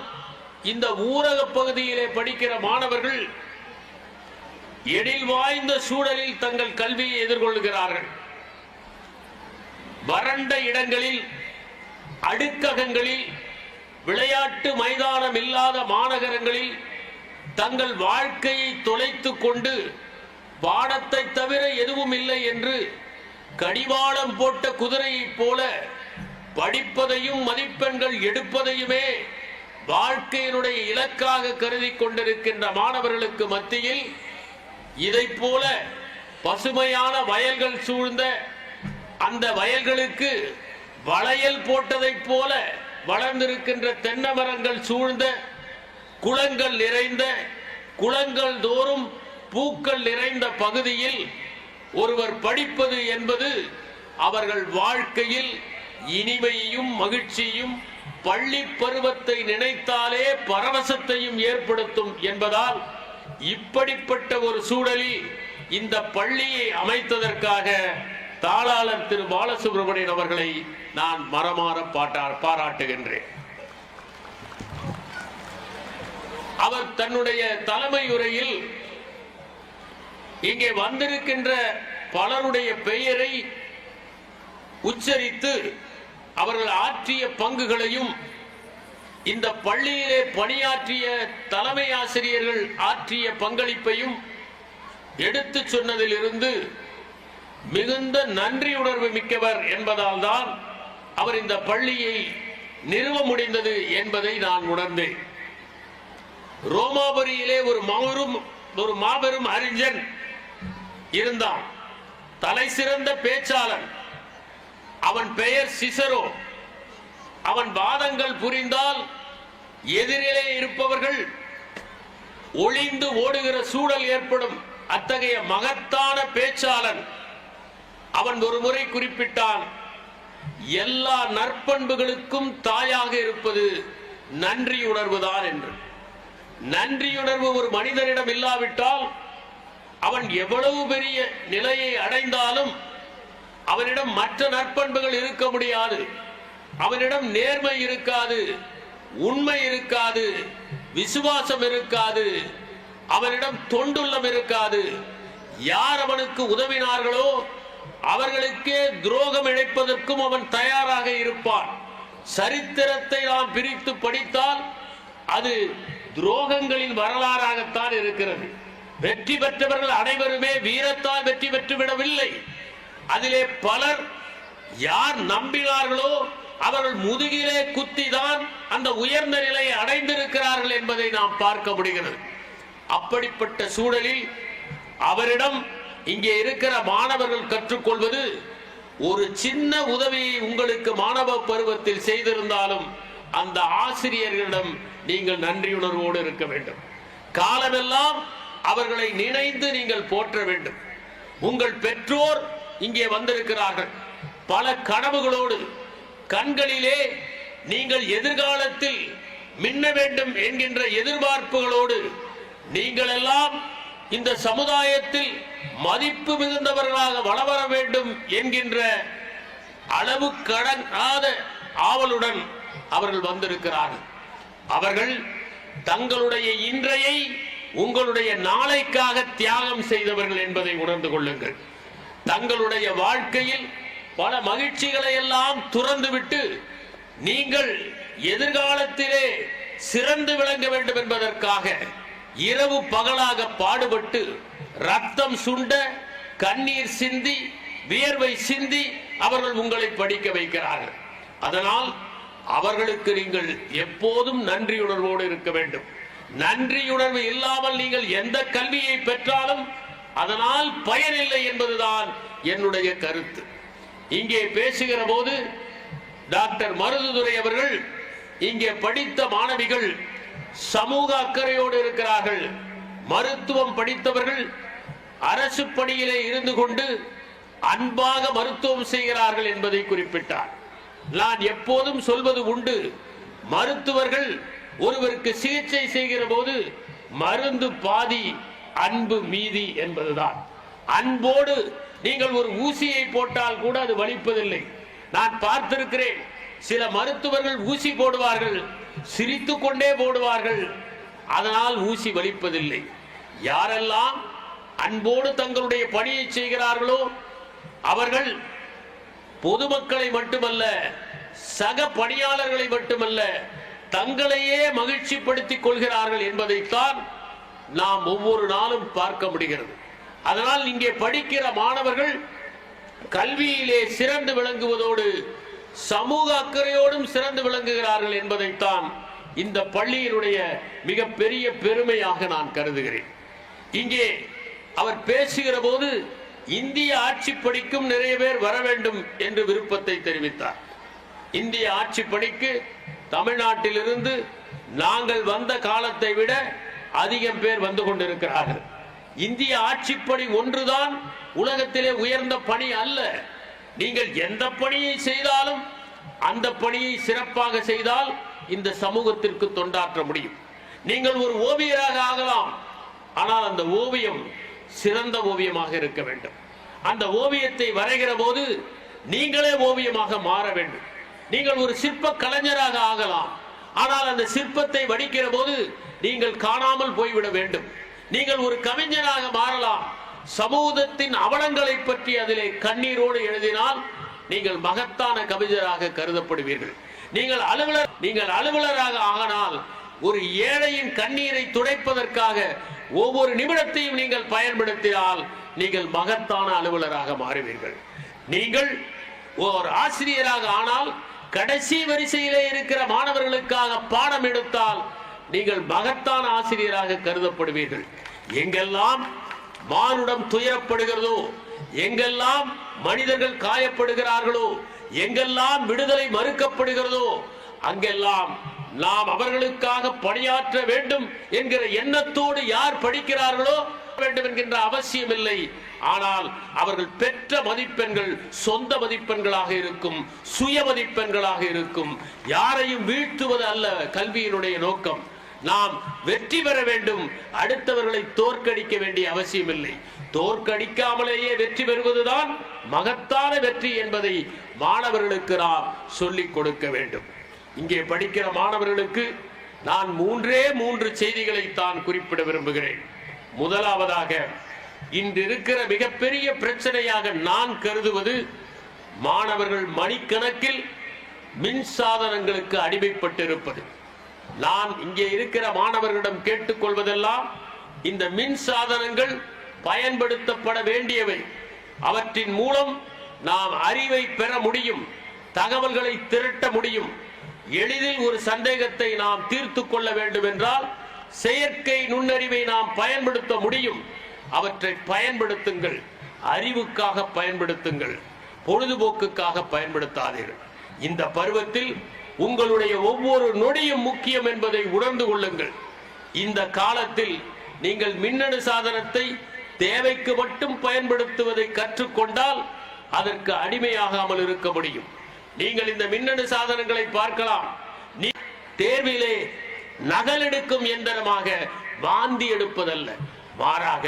இந்த ஊரக பகுதியிலே படிக்கிற மாணவர்கள் எழில் வாய்ந்த சூழலில் தங்கள் கல்வியை எதிர்கொள்கிறார்கள். வறண்ட இடங்களில், அடுக்ககங்களில், விளையாட்டு மைதானம் இல்லாத மாநகரங்களில் தங்கள் வாழ்க்கையை தொலைத்துக் கொண்டு பாடத்தை தவிர எதுவும் இல்லை என்று கடிவாளம் போட்ட குதிரையைப் போல படிப்பதையும் மதிப்பெண்கள் எடுப்பதையுமே வாழ்க்கையினுடைய இலக்காக கருதி கொண்டிருக்கின்ற மாணவர்களுக்கு மத்தியில் இதைப் போல பசுமையான வயல்கள் சூழ்ந்த அந்த வயல்களுக்கு வளையல் போட்டதைப் போல வளர்ந்திருக்கின்ற தென்னை மரங்கள் சூழ்ந்த, குளங்கள் நிறைந்த, குளங்கள் தோறும் பூக்கள் நிறைந்த பகுதியில் ஒருவர் படிப்பது என்பது அவர்கள் வாழ்க்கையில் இனிமையையும் மகிழ்ச்சியும் பள்ளி பருவத்தை நினைத்தாலே பரவசத்தையும் ஏற்படுத்தும் என்பதால் இப்படிப்பட்ட ஒரு சூழலில் இந்த பள்ளியை அமைத்ததற்காக தாளாளர் திரு பாலசுப்ரமணியன் அவர்களை நான் மனமாற பாராட்டுகின்றேன். அவர் தன்னுடைய தலைமை உரையில் இங்கே வந்திருக்கின்ற பலருடைய பெயரை உச்சரித்து அவர்கள் ஆற்றிய பங்குகளையும், இந்த பள்ளியிலே பணியாற்றிய தலைமை ஆசிரியர்கள் ஆற்றிய பங்களிப்பையும் எடுத்து சொன்னதிலிருந்து மிகுந்த நன்றி உணர்வு மிக்கவர் என்பதால் தான் அவர் இந்த பள்ளியை நிறுவ முடிந்தது என்பதை நான் உணர்ந்தேன். ரோமாபுரியிலே ஒரு மாபெரும் அறிஞன் இருந்தான், தலை சிறந்த பேச்சாளன். அவன் பெயர் சிசரோ. அவன் வாதங்கள் புரிந்தால் எதிரிலே இருப்பவர்கள் ஒளிந்து ஓடுகிற சூழல் ஏற்படும். அத்தகைய மகத்தான பேச்சாளன். அவன் ஒரு முறை குறிப்பிட்டான், எல்லா நற்பண்புகளுக்கும் தாயாக இருப்பது நன்றியுணர்வுதான் என்று. நன்றியுணர்வு ஒரு மனிதனிடம் இல்லாவிட்டால் அவன் எவ்வளவு பெரிய நிலையை அடைந்தாலும் அவனிடம் மற்ற நற்பண்புகள் இருக்க முடியாது. அவனிடம் நேர்மை இருக்காது, உண்மை இருக்காது, விசுவாசம் இருக்காது, அவனிடம் தொண்டுள்ளம் இருக்காது. யார் அவனுக்கு உதவினார்களோ அவர்களுக்கே துரோகம் இழைப்பதற்கும் அவன் தயாராக இருப்பான். சரித்திரத்தை நாம் பிரித்து படித்தால் அது துரோகங்களின் வரலாறாகத்தான் இருக்கிறது. வெற்றி பெற்றவர்கள் அனைவருமே வீரத்தால் வெற்றி பெற்று விடவில்லை. அதிலே பலர் யார் நம்பினார்களோ அவர்கள் முதுகிலே குத்திதான் அந்த உயர்ந்த நிலையை அடைந்திருக்கிறார்கள் என்பதை நாம் பார்க்க முடிகிறது. அப்படிப்பட்ட சூழலில் அவரிடம் இங்கே இருக்கிற மாணவர்கள் கற்றுக்கொள்வது, ஒரு சின்ன உதவியை உங்களுக்கு மாணவ பருவத்தில் செய்திருந்தாலும் அந்த ஆசிரியர்களிடம் நீங்கள் நன்றியுணர்வோடு இருக்க வேண்டும். காலமெல்லாம் அவர்களை நினைந்து நீங்கள் போற்ற வேண்டும். உங்கள் பெற்றோர் இங்கே வந்திருக்கிறார்கள் பல கனவுகளோடு. கண்களிலே நீங்கள் எதிர்காலத்தில் மின்ன வேண்டும் என்கின்ற எதிர்பார்ப்புகளோடு நீங்கள் எல்லாம் இந்த சமுதாயத்தில் மதிப்பு மிகுந்தவர்களாக வளர வேண்டும் என்கின்ற அளவு கடனாத ஆவலுடன் அவர்கள் வந்திருக்கிறார்கள். அவர்கள் தங்களுடைய இன்றையை உங்களுடைய நாளைக்காக தியாகம் செய்தவர்கள் என்பதை உணர்ந்து கொள்ளுங்கள். தங்களுடைய வாழ்க்கையில் பல மகிழ்ச்சிகளை எல்லாம் துறந்துவிட்டு நீங்கள் எதிர்காலத்திலே சிறந்து விளங்க வேண்டும் என்பதற்காக இரவு பகலாக பாடுபட்டு ரத்தம் சுண்ட, கண்ணீர் சிந்தி, வியர்வை சிந்தி அவர்கள் உங்களை படிக்க வைக்கிறார்கள். அதனால் அவர்களுக்கு நீங்கள் எப்போதும் நன்றியுணர்வோடு இருக்க வேண்டும். நன்றியுணர்வு இல்லாமல் நீங்கள் எந்த கல்வியை பெற்றாலும் அதனால் பயனில்லை என்பதுதான் என்னுடைய கருத்து. இங்கே பேசுகிற போது டாக்டர் மருதுதுரை அவர்கள் இங்கே படித்த மாணவிகள் சமூக அக்கறையோடு இருக்கிறார்கள். மருத்துவம் படித்தவர்கள் அரசு பணியிலே இருந்து கொண்டு அன்பாக மருத்துவம் செய்கிறார்கள் என்பதை குறிப்பிட்டார். நான் எப்போதும் சொல்வது உண்டு, மருத்துவர்கள் ஒருவருக்கு சிகிச்சை செய்கிற போது மருந்து பாதி, அன்பு மீதி என்பதுதான். அன்போடு நீங்கள் ஒரு ஊசியை போட்டால் கூட அது வலிப்பதில்லை. நான் பார்த்திருக்கிறேன், சில மருத்துவர்கள் ஊசி போடுவார்கள், சிரித்துக் கொண்டே போடுவார்கள், அதனால் ஊசி வலிப்பதில்லை. யாரெல்லாம் அன்போடு தங்களுடைய பணியை செய்கிறார்களோ அவர்கள் பொதுமக்களை மட்டுமல்ல, சக பணியாளர்களை மட்டுமல்ல, தங்களையே மகிழ்ச்சிப்படுத்திக் கொள்கிறார்கள் என்பதைத்தான் நாம் ஒவ்வொரு நாளும் பார்க்க முடிகிறது. அதனால் இங்கே படிக்கிற மாணவர்கள் கல்வியிலே சிறந்து விளங்குவதோடு சமூக அக்கறையோடும் சிறந்து விளங்குகிறார்கள் என்பதைத்தான் இந்த பள்ளியினுடைய மிகப்பெரிய பெருமையாக நான் கருதுகிறேன். இங்கே அவர் பேசுகிற போது இந்திய ஆட்சி பணிக்கும் நிறைய பேர் வர வேண்டும் என்று விருப்பத்தை தெரிவித்தார். இந்திய ஆட்சி பணிக்கு தமிழ்நாட்டிலிருந்து நாங்கள் வந்த காலத்தை விட அதிகம் பேர் வந்து கொண்டிருக்கிறார்கள். இந்திய ஆட்சிப்பணி ஒன்றுதான் உலகத்திலே உயர்ந்த பணி அல்ல. நீங்கள் எந்த பணியை செய்தாலும் அந்த பணியை சிறப்பாக செய்தால் இந்த சமூகத்திற்கு தொண்டாற்ற முடியும். நீங்கள் ஒரு ஓவியராக ஆகலாம், ஆனால் அந்த ஓவியம் சிறந்த ஓவியமாக இருக்க வேண்டும். அந்த ஓவியத்தை வரைகிற போது நீங்களே ஓவியமாக மாற வேண்டும். நீங்கள் ஒரு சிற்ப கலைஞராக ஆகலாம், ஆனால் அந்த சிற்பத்தை வடிக்கிற போது நீங்கள் காணாமல் போய்விட வேண்டும். நீங்கள் ஒரு கவிஞராக மாறலாம், சமூகத்தின் அவலங்களை பற்றி அதிலே கண்ணீரோடு எழுதினால் நீங்கள் மகத்தான கவிஞராக கருதப்படுவீர்கள். நீங்கள் அலுவலராக ஆகினால் ஒரு ஏழையின் கண்ணீரை துடைப்பதற்காக ஒவ்வொரு நிமிடத்தையும் நீங்கள் பயன்படுத்தினால் நீங்கள் மகத்தான அலுவலராக மாறுவீர்கள். நீங்கள் ஒரு ஆசிரியராக ஆனால் கடைசி வரிசையிலே இருக்கிற மாணவர்களுக்காக பாடம் எடுத்தால் நீங்கள் மகத்தான ஆசிரியராக கருதப்படுவீர்கள். எங்கெல்லாம் மானுடம் துயரப்படுகிறதோ, எங்கெல்லாம் மனிதர்கள் காயப்படுகிறார்களோ, எங்கெல்லாம் விடுதலை மறுக்கப்படுகிறதோ, அங்கெல்லாம் நாம் அவர்களுக்காக பணியாற்ற வேண்டும் என்கிற எண்ணத்தோடு யார் படிக்கிறார்களோ வேண்டும் என்கின்ற அவசியம் இல்லை. ஆனால் அவர்கள் பெற்ற மதிப்பெண்கள் சொந்த மதிப்பெண்களாக இருக்கும், சுய மதிப்பெண்களாக இருக்கும். யாரையும் வீழ்த்துவது அல்ல கல்வியினுடைய நோக்கம். நாம் வெற்றி பெற வேண்டும், அடுத்தவர்களை தோற்கடிக்க வேண்டிய அவசியம் இல்லை. தோற்கடிக்காமலேயே வெற்றி பெறுவதுதான் மகத்தான வெற்றி என்பதை மாணவர்களுக்கு நாம் சொல்லிக் கொடுக்க வேண்டும். இங்கே படிக்கிற மாணவர்களுக்கு நான் மூன்று செய்திகளை தான் குறிப்பிட விரும்புகிறேன். முதலாவதாக, இன்று இருக்கிற மிகப்பெரிய பிரச்சனையாக நான் கருதுவது மாணவர்கள் மணிக்கணக்கில் மின் சாதனங்களுக்கு அடிமைப்பட்டிருப்பது. நான் இங்கே இருக்கிற மாணவர்களிடம் கேட்டுக்கொள்வதெல்லாம், இந்த மின் சாதனங்கள் பயன்படுத்தப்பட வேண்டியவை. அவற்றின் மூலம் நாம் அறிவை பெற முடியும், தகவல்களை திரட்ட முடியும். எளிதில் ஒரு சந்தேகத்தை நாம் தீர்த்து கொள்ள வேண்டும் என்றால் செயற்கை நுண்ணறிவை நாம் பயன்படுத்த முடியும். அவற்றை பயன்படுத்துங்கள், அறிவுக்காக பயன்படுத்துங்கள், பொழுதுபோக்குக்காக பயன்படுத்தாதீர்கள். இந்த பருவத்தில் உங்களுடைய ஒவ்வொரு நொடியும் முக்கியம் என்பதை உணர்ந்து கொள்ளுங்கள். இந்த காலத்தில் நீங்கள் மின்னணு சாதனத்தை தேவைக்கு மட்டும் பயன்படுத்துவதை கற்றுக்கொண்டால் அதற்கு அடிமையாகாமல் இருக்க முடியும். நீங்கள் இந்த மின்னணு சாதனங்களை பார்க்கலாம். தேர்விலே நகல் எடுக்கும் எந்திரமாக வாந்தி எடுப்பதல்ல, மாறாக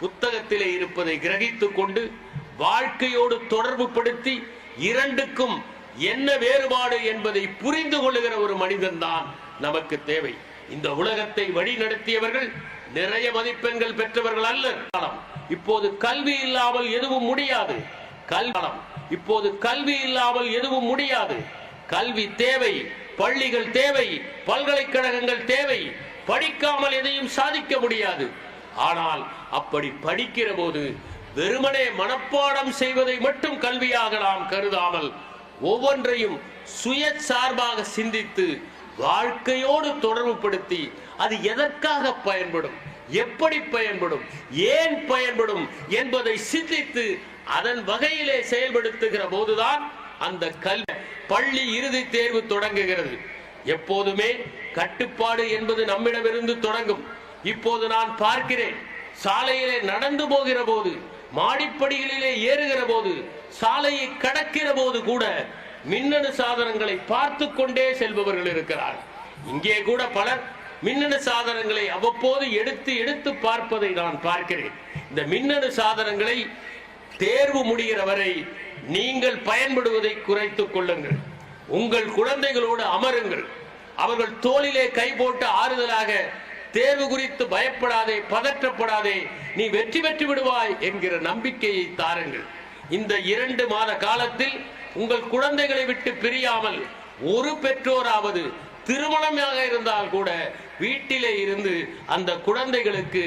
புத்தகத்திலே இருப்பதை கிரகித்துக் கொண்டு வாழ்க்கையோடு தொடர்பு படுத்தி இரண்டுக்கும் என்ன வேறுபாடு என்பதை புரிந்து கொள்ளுகிற ஒரு மனிதன் தான் நமக்கு தேவை. இந்த உலகத்தை வழி நடத்தியவர்கள் நிறைய மதிப்பெண்கள் பெற்றவர்கள் அல்ல. இப்போது கல்வி இல்லாமல் எதுவும் முடியாது. இப்போது கல்வி இல்லாமல் எதுவும் முடியாது. கல்வி தேவை, பள்ளிகள் தேவை, பல்கலைக்கழகங்கள் தேவை. படிக்காமல் எதையும் சாதிக்க முடியாது. ஆனால் அப்படி படிக்கிற போது வெறுமனே மனப்பாடம் செய்வதை மட்டும் கல்வியாக நாம் கருதாமல் ஒவ்வொன்றையும் சுய சார்பாக சிந்தித்து வாழ்க்கையோடு தொடர்புபடுத்தி அது எதற்காக பயன்படும், எப்படி பயன்படும், ஏன் பயன்படும் என்பதை சிந்தித்து அதன் வகையிலே செயல்படுத்துகிற போதுதான் அந்த கல்வி பள்ளி இறுதி தேர்வு தொடங்குகிறது. எப்போதுமே கட்டுப்பாடு என்பது நம்மிடமிருந்து தொடங்கும். இப்போது நான் பார்க்கிறேன், சாலையிலே நடந்து போகிற போது, மாடிப்படிகளிலே ஏறுகிற போது, சாலையை கடக்கிற போது கூட மின்னணு சாதனங்களை பார்த்து கொண்டே செல்பவர்கள் இருக்கிறார். இங்கே கூட பலர் மின்னணு சாதனங்களை அவ்வப்போது எடுத்து எடுத்து பார்ப்பதை நான் பார்க்கிறேன். இந்த மின்னணு சாதனங்களை தேர்வு முடிகிற வரை நீங்கள் பயன்படுவதை குறைத்துக் கொள்ளுங்கள். உங்கள் குழந்தைகளோடு அமருங்கள். அவர்கள் தோளிலே கை போட்டு ஆறுதலாக தேர்வு குறித்து பயப்படாதே, பதற்றப்படாதே, நீ வெற்றி பெற்று விடுவாய் என்கிற நம்பிக்கையை தாருங்கள். இந்த 2 மாத காலத்தில் உங்கள் குழந்தைகளை விட்டு பிரியாமல் ஒரு பெற்றோராவது திருமணமாக இருந்தால் கூட வீட்டிலே இருந்து அந்த குழந்தைகளுக்கு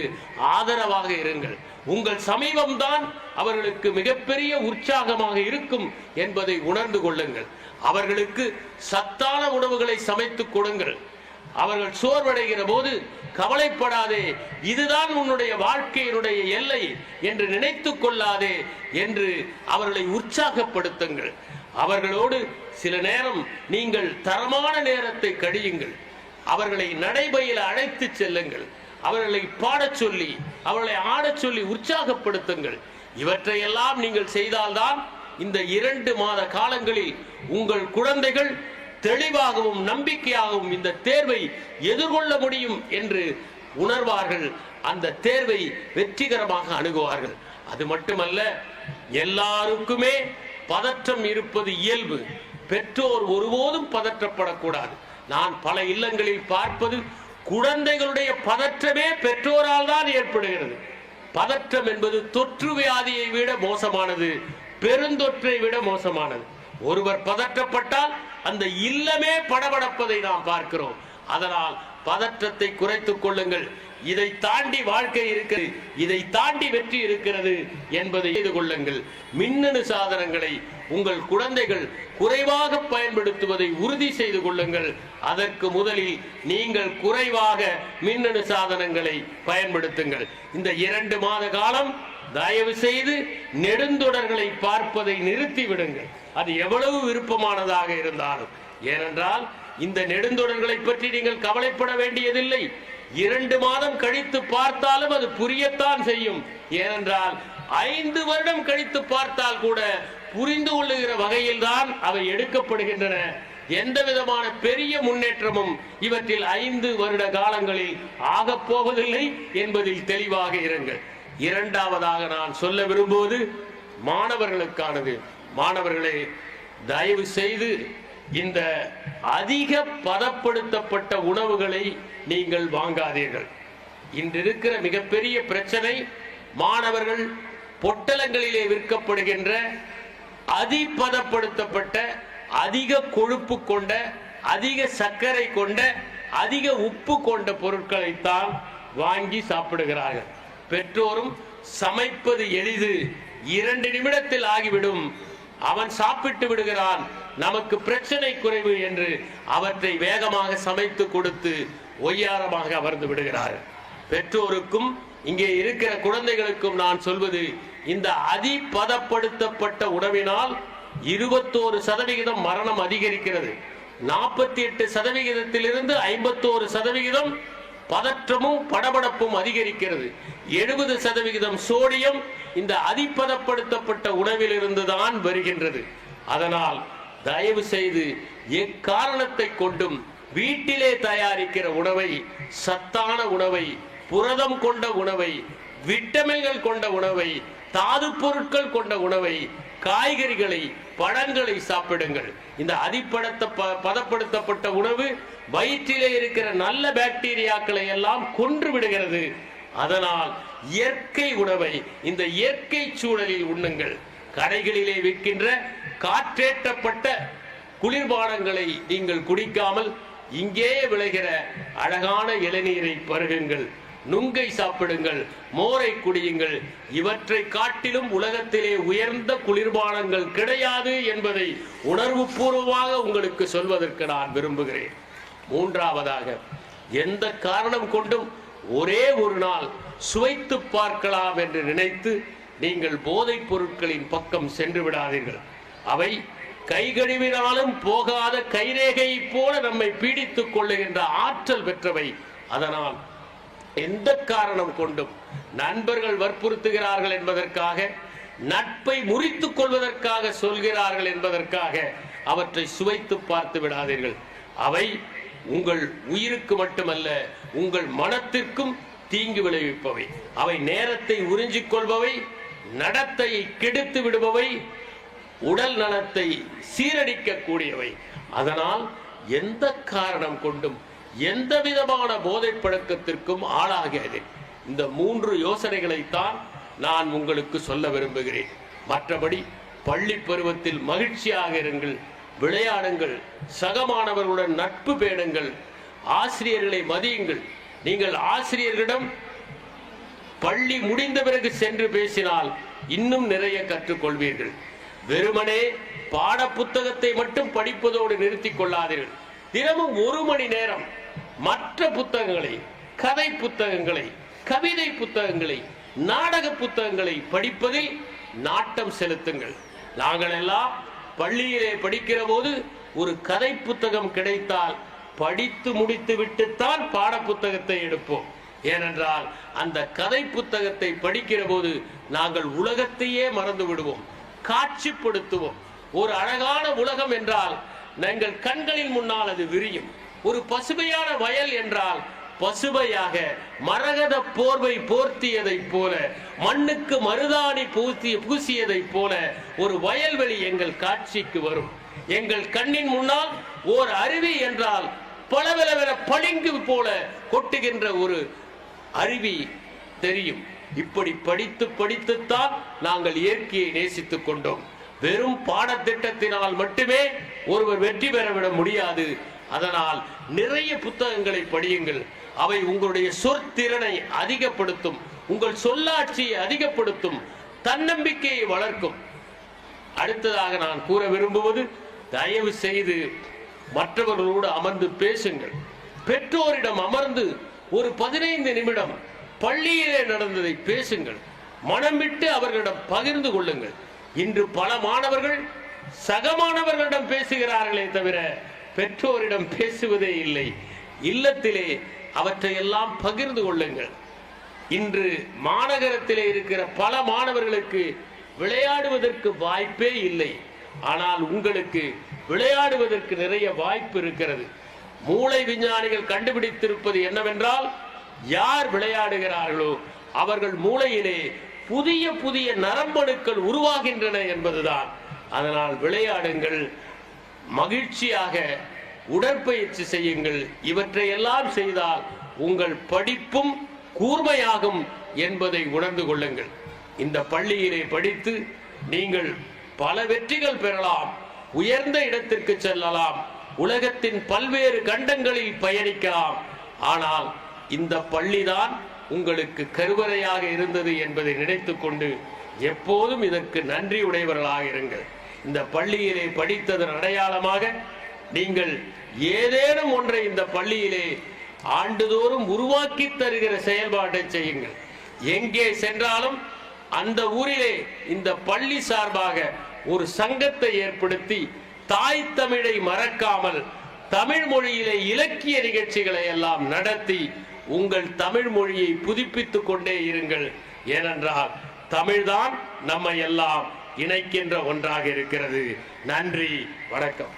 ஆதரவாக இருங்கள். உங்கள் சமீபம்தான் அவர்களுக்கு மிகப்பெரிய உற்சாகமாக இருக்கும் என்பதை உணர்ந்து கொள்ளுங்கள். அவர்களுக்கு சத்தான உணவுகளை சமைத்து கொடுங்கள். அவர்கள் சோர்வடைகிற போது கவலைப்படாதே, இதுதான் உன்னுடைய வாழ்க்கையினுடைய எல்லை என்று நினைத்துக் கொள்ளாதே என்று அவர்களை உற்சாகப்படுத்துங்கள். அவர்களோடு சில நேரம் நீங்கள் தரமான நேரத்தை கழியுங்கள். அவர்களை நடைபயில அழைத்து செல்லுங்கள். அவர்களை பாடச் சொல்லி, அவர்களை ஆடச் சொல்லி உற்சாகப்படுத்துங்கள். இவற்றையெல்லாம் நீங்கள் செய்தால்தான் இந்த 2 மாத காலங்களில் உங்கள் குழந்தைகள் தெளிவாகவும் நம்பிக்கையாகவும் இந்த தேர்வை எதிர்கொள்ள முடியும் என்று உணர்வார்கள். அந்த தேர்வை வெற்றிகரமாக அணுகுவார்கள். அது மட்டுமல்ல, எல்லாருக்குமே பதற்றம் இருப்பது இயல்பு. பெற்றோர் ஒருபோதும் பதற்றப்படக்கூடாது. நான் பல இல்லங்களில் பார்ப்பது, குழந்தைகளுடைய பதற்றமே பெற்றோரால் தான் ஏற்படுகிறது. பதற்றம் என்பது தொற்று வியாதியை விட மோசமானது, பெருந்தொற்றை விட மோசமானது. ஒருவர் பதற்றப்பட்டால் அந்த இல்லமே படபடப்பதை நாம் பார்க்கிறோம். அதனால் பதற்றத்தை குறைத்துக் கொள்ளுங்கள். இதை தாண்டி வாழ்க்கை இருக்கிறது, இதை தாண்டி வெற்றி இருக்கிறது என்பதை செய்து கொள்ளுங்கள். மின்னணு சாதனங்களை உங்கள் குழந்தைகள் குறைவாக பயன்படுத்துவதை உறுதி செய்து கொள்ளுங்கள். அதற்கு முதலில் நீங்கள் குறைவாக மின்னணு சாதனங்களை பயன்படுத்துங்கள். இந்த 2 மாத காலம் தயவு செய்து நெடுந்தொடர்களை பார்ப்பதை நிறுத்தி விடுங்கள். அது எவ்வளவு விருப்பமானதாக இருந்தாலும். ஏனென்றால் இந்த நெடுந்தொடர்களை பற்றி நீங்கள் கவலைப்பட வேண்டியதில்லை. 2 மாதம் கழித்து பார்த்தாலும் அது புரியத்தான் செய்யும். ஏனென்றால் 5 வருடம் கழித்து பார்த்தால் கூட புரிந்து கொள்ளுகிற வகையில் தான் அவை எடுக்கப்படுகின்றன. எந்த விதமான பெரிய முன்னேற்றமும் இவற்றில் 5 வருட காலங்களில் ஆகப் போவதில்லை என்பதில் தெளிவாக இருங்கள். இரண்டாவதாக நான் சொல்ல விரும்புவது மாணவர்களுக்கானது. மாணவர்களே, தயவு செய்து இந்த அதிக பதப்படுத்தப்பட்ட உணவுகளை நீங்கள் வாங்காதீர்கள். இன்று இருக்கிற மிகப்பெரிய பிரச்சனை மாணவர்கள் பொட்டலங்களிலே விற்கப்படுகின்ற அதிபதப்படுத்தப்பட்ட, அதிக கொழுப்பு கொண்ட, அதிக சர்க்கரை கொண்ட, அதிக உப்பு கொண்ட பொருட்களைத்தான் வாங்கி சாப்பிடுகிறார்கள். பெற்றோரும் சமைப்பது எளிது, 2 நிமிடத்தில் ஆகிவிடும், அவன் சாப்பிட்டு விடுகிறான், நமக்கு பிரச்சனை குறைவு என்று அவற்றை வேகமாக சமைத்து கொடுத்து ஒய்யாரமாக அமர்ந்து விடுகிறார்கள். பெற்றோருக்கும் இங்கே இருக்கிற குழந்தைகளுக்கும் நான் சொல்வது, இந்த அதிபதப்படுத்தப்பட்ட உணவினால் 21% மரணம் அதிகரிக்கிறது. 48%இலிருந்து 51% பதற்றமும் படபடப்பும் அதிகரிக்கிறது. 70% சோடியம் இந்த அதிபதப்படுத்தப்பட்ட உணவிலிருந்து தான் வருகின்றது. அதனால் தயவு செய்து எக்காரணத்தை கொண்டும் வீட்டிலே தயாரிக்கிற உணவை, சத்தான உணவை, புரதம் கொண்ட உணவை, விட்டமின்கள் கொண்ட உணவை, தாது பொருட்கள் கொண்ட உணவை, காய்கறிகளை, பழங்களை சாப்பிடுங்கள். இந்த பதப்படுத்தப்பட்ட உணவு வயிற்றிலே இருக்கிற நல்ல பாக்டீரியாக்களை எல்லாம் கொன்று விடுகிறது. அதனால் இயற்கை உணவை இந்த இயற்கை சூழலில் உண்ணுங்கள். கடைகளிலே விற்கின்ற காற்றேற்றப்பட்ட குளிர்பானங்களை நீங்கள் குடிக்காமல் இங்கே விளைகிற அழகான இளநீரை பருகுங்கள், நுங்கை சாப்பிடுங்கள், மோரை குடியுங்கள். இவற்றை காட்டிலும் உலகத்திலே உயர்ந்த குளிர்பானங்கள் கிடையாது என்பதை உணர்வு பூர்வமாக உங்களுக்கு சொல்வதற்கு நான் விரும்புகிறேன். மூன்றாவதாக, எந்த காரணம் கொண்டும் ஒரே ஒரு நாள் சுவைத்து பார்க்கலாம் என்று நினைத்து நீங்கள் போதைப் பொருட்களின் பக்கம் சென்று விடாதீர்கள். அவை கைகழுவினாலும் போகாத கைரேகையை போல நம்மை பீடித்துக் கொள்ளுகின்ற ஆற்றல் பெற்றவை. அதனால் எந்த காரணம் கொண்டும் நண்பர்கள் வற்புறுத்துகிறார்கள் என்பதற்காக, நட்பை முறித்துக் கொள்வதற்காக சொல்கிறார்கள் என்பதற்காக அவற்றை சுவைத்து பார்த்து விடாதீர்கள். அவை உங்கள் உயிருக்கு மட்டுமல்ல, உங்கள் மனத்திற்கும் தீங்கு விளைவிப்பவை. அவை நேரத்தை உறிஞ்சிக் கொள்பவை, நடத்தையை கெடுத்து விடுபவை, உடல் நலத்தை சீரடிக்க கூடியவை. அதனால் எந்த காரணம் கொண்டும் எந்த விதமான போதை பழக்கத்திற்கும் ஆளாகாது. இந்த 3 யோசனைகளைத்தான் நான் உங்களுக்கு சொல்ல விரும்புகிறேன். மற்றபடி பள்ளி பருவத்தில் மகிழ்ச்சியாக இருங்கள், விளையாடுங்கள், சக மாணவர்களுடன் நட்பு பேணுங்கள், ஆசிரியர்களை மதியுங்கள். நீங்கள் ஆசிரியர்களிடம் பள்ளி முடிந்த பிறகு சென்று பேசினால் இன்னும் நிறைய கற்றுக்கொள்வீர்கள். வெறுமனே பாட புத்தகத்தை மட்டும் படிப்பதோடு நிறுத்திக் கொள்ளாதீர்கள். தினமும் 1 மணி நேரம் மற்ற புத்தகங்களை, கதை புத்தகங்களை, கவிதை புத்தகங்களை, நாடக புத்தகங்களை படிப்பதில் நாட்டம் செலுத்துங்கள். நாங்கள் எல்லாம் பள்ளியிலே படிக்கிற போது ஒரு கதை புத்தகம் கிடைத்தால் படித்து முடித்து விட்டுத்தான் பாட புத்தகத்தை எடுப்போம். ஏனென்றால் அந்த கதை புத்தகத்தை படிக்கிற போது நாங்கள் உலகத்தையே மறந்து விடுவோம், காட்சிப்படுத்துவோம். ஒரு அழகான உலகம் என்றால் எங்கள் கண்களின் முன்னால் அது விரியும். ஒரு பசுமையான வயல் என்றால் பசுமையாக மரகத போர்வை போர்த்தியதை போல, மண்ணுக்கு மருதாணி பூசியதை போல ஒரு வயல்வெளி எங்கள் காட்சிக்கு வரும். எங்கள் கண்ணின் முன்னால் ஓர் அருவி என்றால் பளபளவென பளிங்கு போல கொட்டுகின்ற ஒரு அருவி தெரியும். இப்படி படித்து படித்துத்தான் நாங்கள் இயற்கையை நேசித்துக் கொண்டோம். வெறும் பாடத்திட்டத்தினால் மட்டுமே ஒருவர் வெற்றி பெறவிட முடியாது. அதனால் நிறைய புத்தகங்களை படியுங்கள். அவை உங்களுடைய சொற்திறனை அதிகப்படுத்தும், உங்கள் சொல்லாட்சியை அதிகப்படுத்தும், தன்னம்பிக்கையை வளர்க்கும். அடுத்ததாக நான் கூற விரும்புவது, தயவு செய்து மற்றவர்களோடு அமர்ந்து பேசுங்கள். பெற்றோரிடம் அமர்ந்து ஒரு 15 நிமிடம் பள்ளியிலே நடந்ததை பேசுங்கள். மனம் விட்டு அவர்களிடம் பகிர்ந்து கொள்ளுங்கள். இன்று பல மாணவர்கள் சக மாணவர்களிடம் பேசுகிறார்களே தவிர பெற்றோரிடம் பேசுவதே இல்லை. இல்லத்திலே அவற்றையெல்லாம் பகிர்ந்து கொள்ளுங்கள். இன்று மாநகரத்திலே இருக்கிற பல மாணவர்களுக்கு விளையாடுவதற்கு வாய்ப்பே இல்லை. ஆனால் உங்களுக்கு விளையாடுவதற்கு நிறைய வாய்ப்பு இருக்கிறது. மூளை விஞ்ஞானிகள் கண்டுபிடித்திருப்பது என்னவென்றால், யார் விளையாடுகிறார்களோ அவர்கள் மூளையிலே புதிய புதிய நரம்பணுக்கள் உருவாகின்றன என்பதுதான். அதனால் விளையாடுங்கள், மகிழ்ச்சியாக உடற்பயிற்சி செய்யுங்கள். இவற்றையெல்லாம் செய்தால் உங்கள் படிப்பும் கூர்மையாகும் என்பதை உணர்ந்து கொள்ளுங்கள். இந்த பள்ளியிலே படித்து நீங்கள் பல வெற்றிகள் பெறலாம், உயர்ந்த இடத்திற்கு செல்லலாம், உலகத்தின் பல்வேறு கண்டங்களில் பயணிக்கலாம். ஆனால் இந்த பள்ளிதான் உங்களுக்கு கருவறையாக இருந்தது என்பதை நினைத்துக் கொண்டு எப்போதும் இதற்கு நன்றி உடையவர்களாக இருங்கள். இந்த பள்ளியிலே படித்ததன் அடையாளமாக நீங்கள் ஏதேனும் ஒன்றை இந்த பள்ளியிலே ஆண்டுதோறும் உருவாக்கி தருகிற செயல்பாட்டை செய்யுங்கள். எங்கே சென்றாலும் அந்த ஊரிலே இந்த பள்ளி சார்பாக ஒரு சங்கத்தை ஏற்படுத்தி தாய் தமிழை மறக்காமல் தமிழ் மொழியிலே இலக்கிய நிகழ்ச்சிகளை எல்லாம் நடத்தி உங்கள் தமிழ் மொழியை புதுப்பித்துக் கொண்டே இருங்கள். ஏனென்றால் தமிழ்தான் நம்மை எல்லாம் இணைக்கின்ற ஒன்றாக இருக்கிறது. நன்றி, வணக்கம்.